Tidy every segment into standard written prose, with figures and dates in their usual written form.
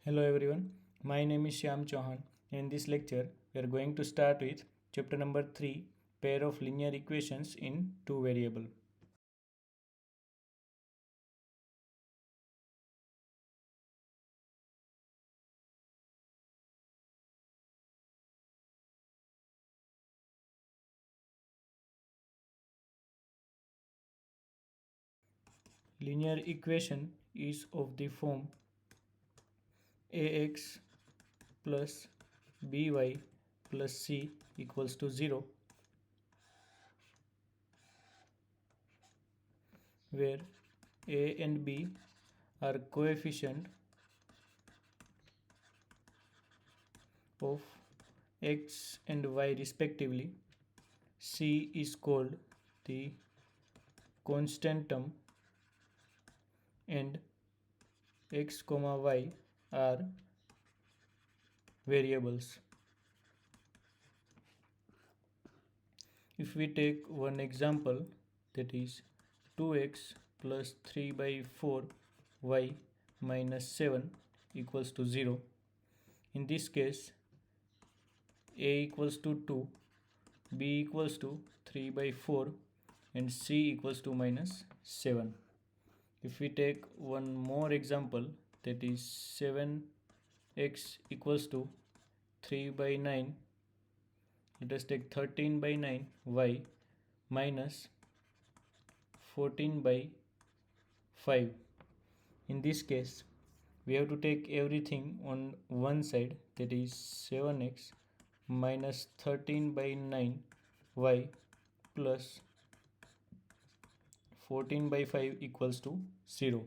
Hello everyone, my name is Shyam Chauhan. In this lecture, we are going to start with chapter number 3, pair of linear equations in two variable. Linear equation is of the form ax plus by plus c equals to 0, where a and b are coefficient of x and y respectively. C is called the constant term and x comma y are variables. If we take one example, that is 2x plus 3 by 4 y minus 7 equals to 0. In this case, a equals to 2, b equals to 3 by 4 and c equals to minus 7. If we take one more example, that is 7x equals to 3 by 9, let us take 13 by 9 y minus 14 by 5. In this case, we have to take everything on one side, that is 7x minus 13 by 9 y plus 14 by 5 equals to 0.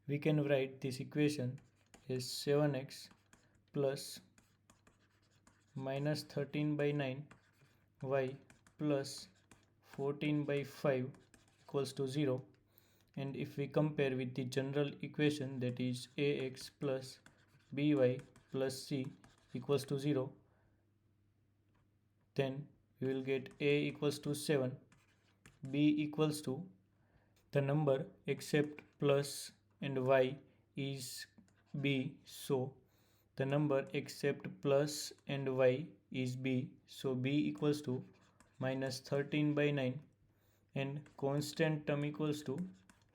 We can write this equation as 7x plus minus 13 by 9 y plus 14 by 5 equals to 0. And if we compare with the general equation, that is ax plus by plus c equals to 0, then we will get a equals to 7, b equals to the number except plus and y is b, so the number except plus and y is b, so b equals to minus 13 by 9 and constant term equals to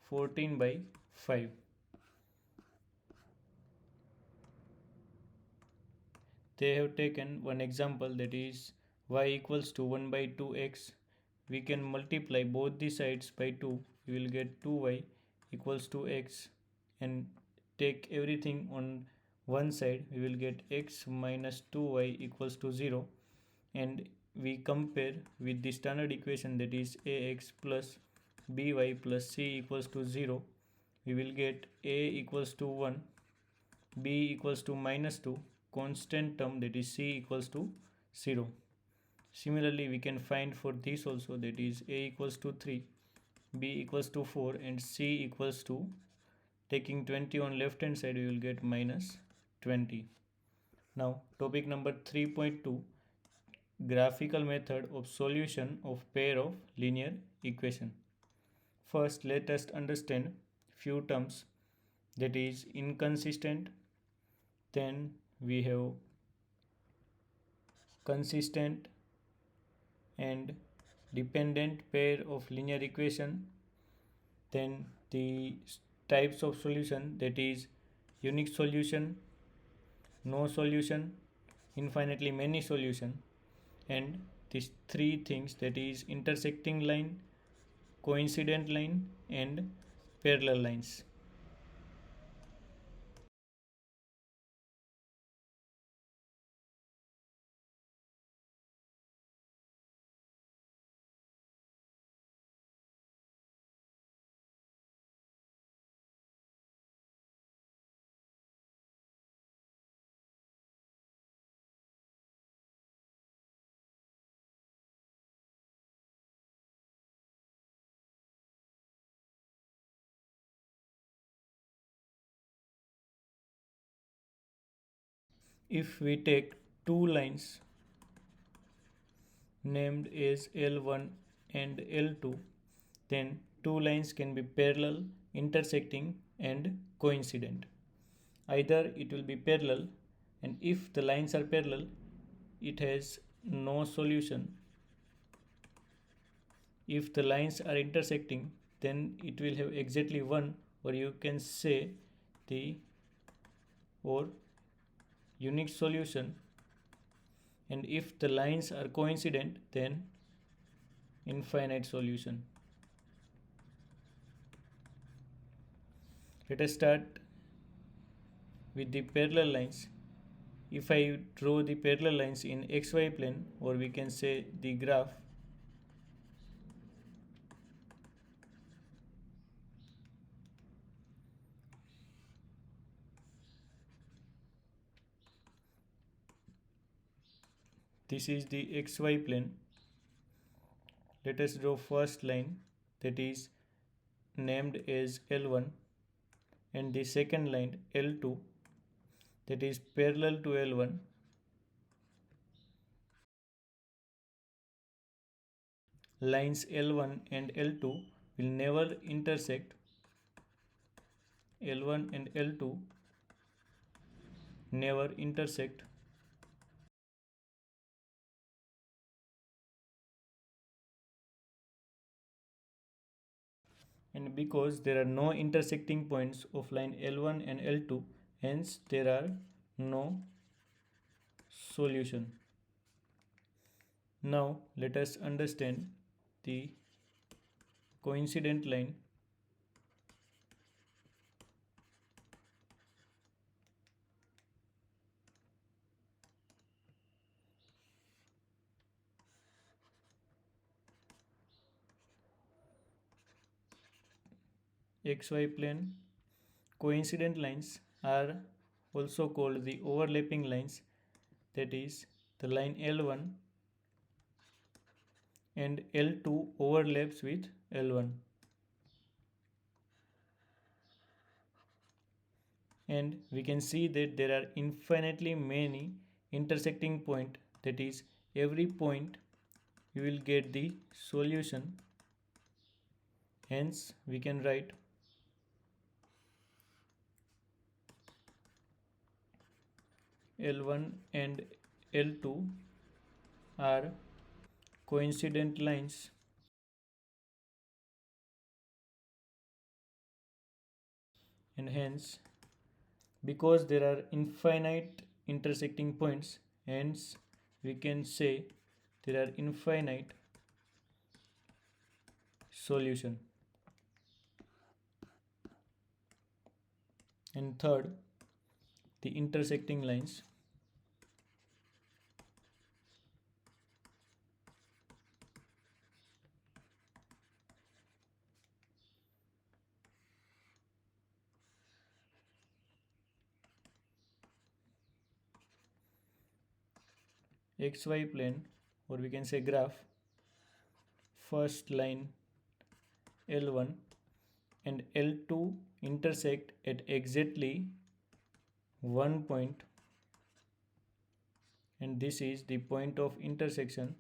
14 by 5. They have taken one example, that is y equals to 1 by 2x. We can multiply both the sides by 2. We will get 2y equals to x, and take everything on one side. We will get x minus 2y equals to 0, and we compare with the standard equation, that is ax plus by plus c equals to 0. We will get a equals to 1, b equals to minus 2, constant term, that is c equals to 0. Similarly, we can find for this also, that is a equals to 3, b equals to 4 and c equals to, taking 20 on left hand side, we will get minus 20. Now topic number 3.2, graphical method of solution of pair of linear equation. First, let us understand few terms, that is inconsistent, then we have consistent and dependent pair of linear equation, then the types of solution, that is unique solution, no solution, infinitely many solution, and these three things, that is intersecting line, coincident line and parallel lines. If we take two lines named as L1 and L2, then two lines can be parallel, intersecting and coincident. either it will be parallel, and if the lines are parallel it has no solution. If the lines are intersecting then it will have exactly one, or you can say the or unique solution, and if the lines are coincident then infinite solution. Let us start with the parallel lines. If I draw the parallel lines in xy plane, or we can say the graph, this is the xy plane. Let us draw first line, that is named as L1, and the second line L2, that is parallel to L1. Lines L1 and L2 will never intersect. L1 and L2 never intersect, and because there are no intersecting points of line L1 and L2, hence there are no solution. Now let us understand the coincident line. XY plane coincident lines are also called the overlapping lines, that is the line L1 and L2 overlaps with L1, and we can see that there are infinitely many intersecting point, that is every point you will get the solution. Hence we can write L1 and L2 are coincident lines, and hence because there are infinite intersecting points, hence we can say there are infinite solution. And third, the intersecting lines. XY plane, or we can say graph, first line L1 and L2 intersect at exactly one point, and this is the point of intersection.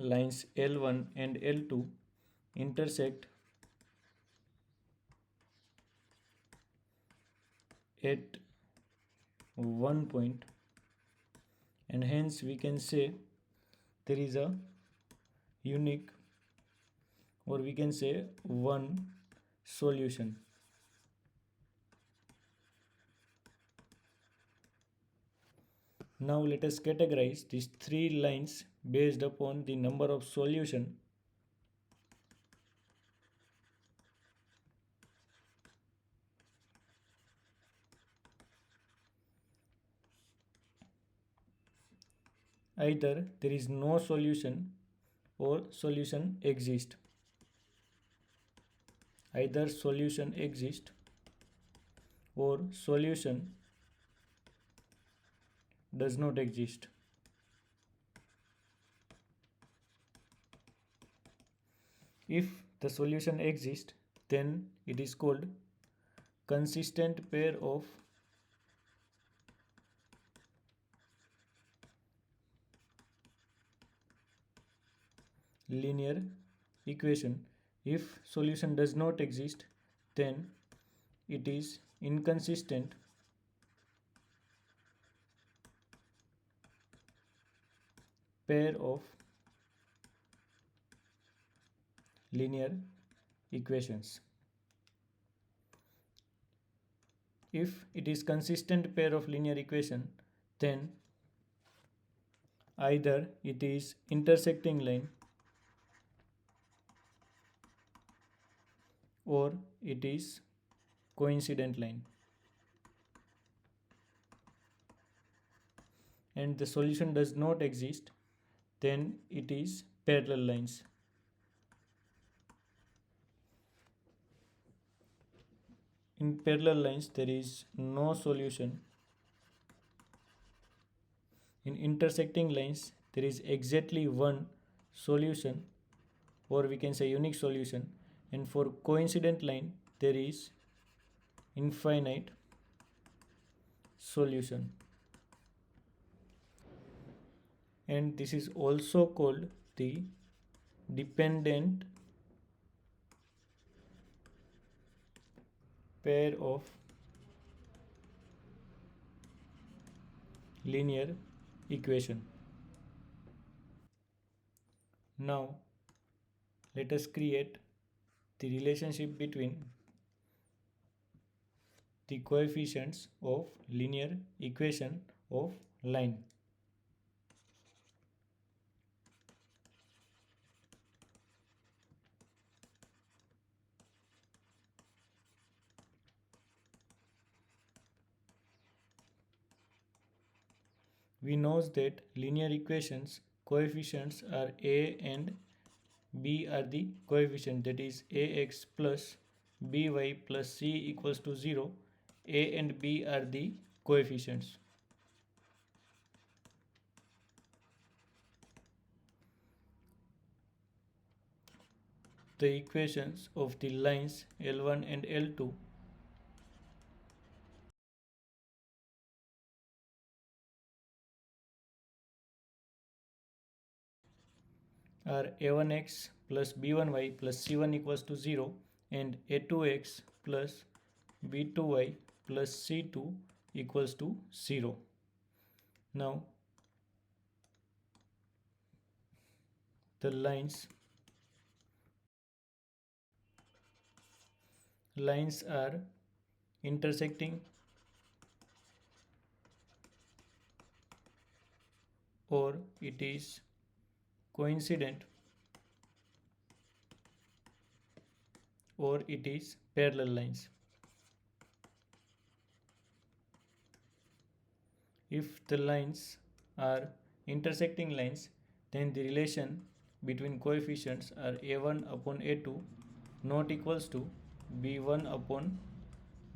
Lines L1 and L2 intersect at one point, and hence we can say there is a unique, or we can say one solution. Now let us categorize these three lines based upon the number of solution. Either there is no solution or solution exists. Either solution exists or solution does not exist. If the solution exists, then it is called consistent pair of linear equation. If solution does not exist, then it is inconsistent pair of linear equations. If it is consistent pair of linear equation, then either it is intersecting line or it is coincident line, and the solution does not exist, then it is parallel lines. In parallel lines there is no solution. In intersecting lines there is exactly one solution, or we can say unique solution, and for coincident line there is infinite solution, and this is also called the dependent pair of linear equation. Now let us create the relationship between the coefficients of linear equation of line. We know that linear equations coefficients are a and b are the coefficient, that is ax plus by plus c equals to 0. A and b are the coefficients. The equations of the lines L1 and L2 are a1x plus b1y plus c1 equals to 0 and a2x plus b2y plus c2 equals to 0. Now the lines are intersecting or it is coincident or it is parallel lines. If the lines are intersecting lines, then the relation between coefficients are a1 upon a2 not equals to b1 upon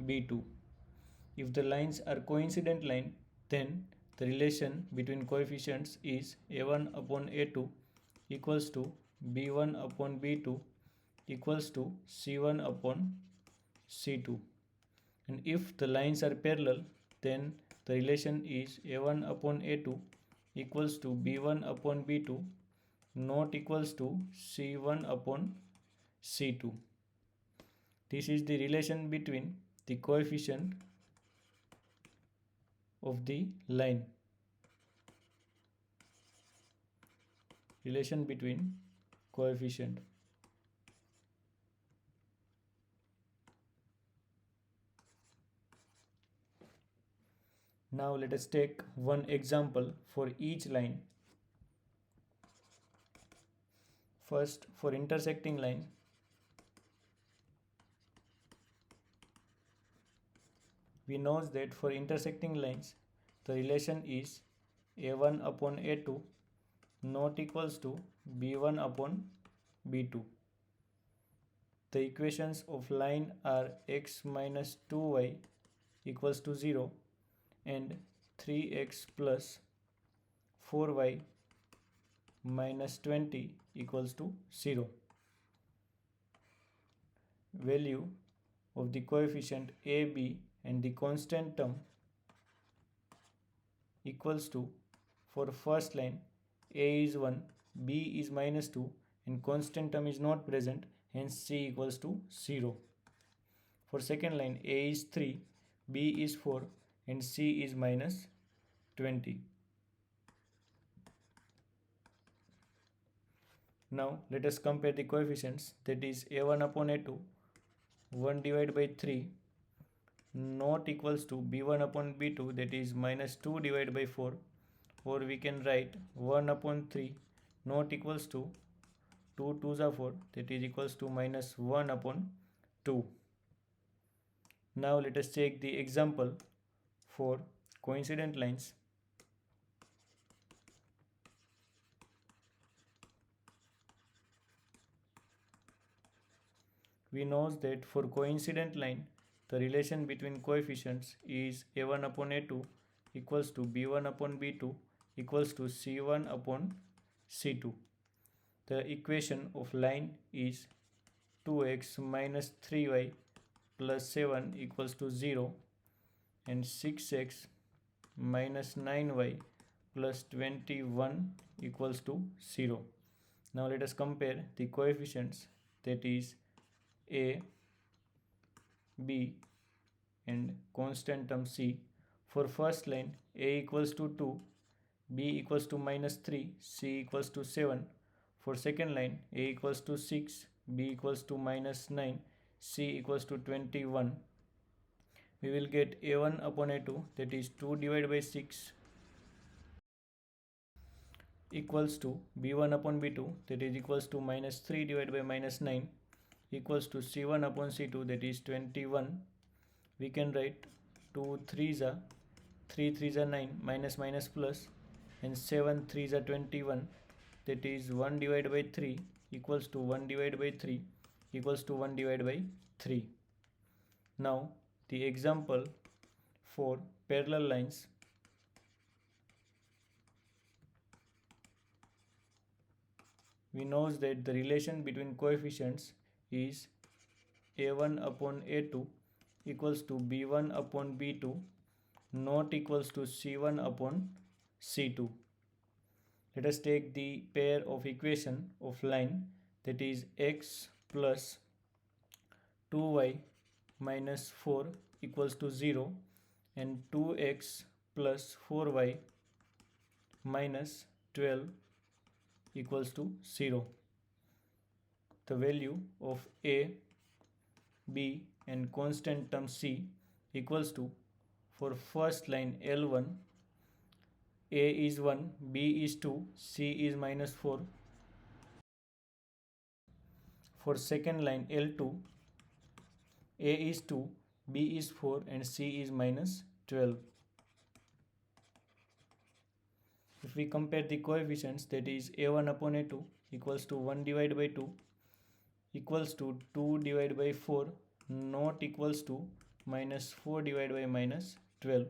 b2. If the lines are coincident line, then the relation between coefficients is a1 upon a2 equals to b1 upon b2 equals to c1 upon c2. And if the lines are parallel, then the relation is a1 upon a2 equals to b1 upon b2 not equals to c1 upon c2. This is the relation between the coefficient of the line. Relation between coefficient. Now let us take one example for each line. First, for intersecting line, we know that for intersecting lines the relation is a1 upon a2 not equals to b1 upon b2. The equations of line are x minus 2y equals to 0 and 3x plus 4y minus 20 equals to 0. Value of the coefficient ab and the constant term equals to, for first line, a is 1, b is minus 2 and constant term is not present, hence C equals to 0. For second line, A is 3, B is 4 and C is minus 20. Now let us compare the coefficients, that is A1 upon A2, 1 divided by 3 not equals to B1 upon B2, that is minus 2 divided by 4, or we can write 1 upon 3 not equals to 2 2s are 4, that is equals to minus 1 upon 2. Now let us check the example for coincident lines. We know that for coincident line, the relation between coefficients is A1 upon A2 equals to B1 upon B2 equals to C1 upon C2. The equation of line is 2x minus 3y plus 7 equals to 0 and 6x minus 9y plus 21 equals to 0. Now let us compare the coefficients, that is A, B and constant term C. For first line, A equals to 2, B equals to minus 3, C equals to 7. For second line, A equals to 6, B equals to minus 9, C equals to 21. We will get A1 upon A2, that is 2 divided by 6 equals to B1 upon B2, that is equals to minus 3 divided by minus 9 equals to C1 upon C2, that is 21. We can write 2 3s are 3 3s are 9, minus minus plus, and 7 3s are 21, that is 1 divided by 3 equals to 1 divided by 3 equals to 1 divided by 3. Now the example for parallel lines. We know that the relation between coefficients is A1 upon A2 equals to B1 upon B2 not equals to C1 upon C2. Let us take the pair of equation of line, that is x plus 2y minus 4 equals to 0 and 2x plus 4y minus 12 equals to 0. The value of A, B and constant term C equals to, for first line L1, A is 1, B is 2, C is minus 4. For second line L2, A is 2, B is 4 and C is minus 12. If we compare the coefficients, that is A1 upon A2 equals to 1 divided by 2 equals to 2 divided by 4 not equals to minus 4 divided by minus 12,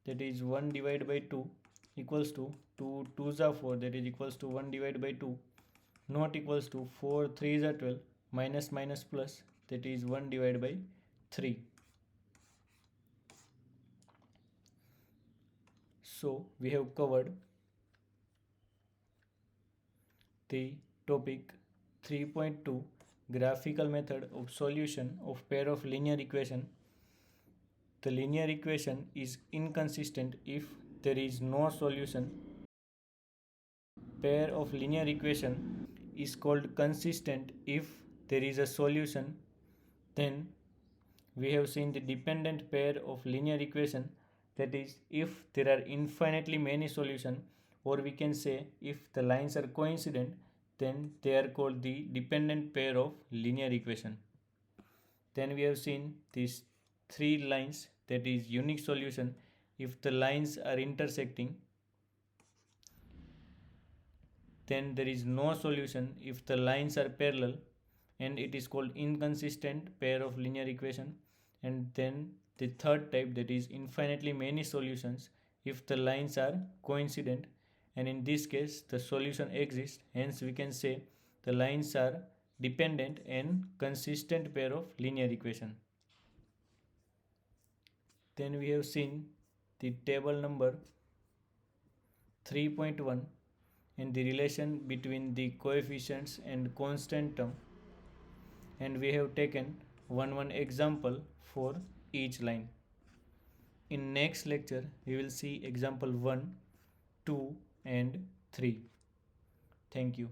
that is 1 divided by 2 equals to 2 2s are 4, that is equals to 1 divided by 2 not equals to 4 3s are 12, minus minus plus, that is 1 divided by 3. So we have covered the topic 3.2, graphical method of solution of pair of linear equation. The linear equation is inconsistent if there is no solution. Pair of linear equation is called consistent if there is a solution. Then we have seen the dependent pair of linear equation, that is if there are infinitely many solutions, or we can say if the lines are coincident, then they are called the dependent pair of linear equation. Then we have seen these three lines, that is unique solution if the lines are intersecting. Then there is no solution if the lines are parallel, and it is called inconsistent pair of linear equation. And then the third type, that is infinitely many solutions if the lines are coincident, and in this case the solution exists, hence we can say the lines are dependent and consistent pair of linear equation. Then we have seen the table number 3.1, and the relation between the coefficients and constant term, and we have taken one example for each line. In next lecture we will see example 1, 2 and 3. Thank you.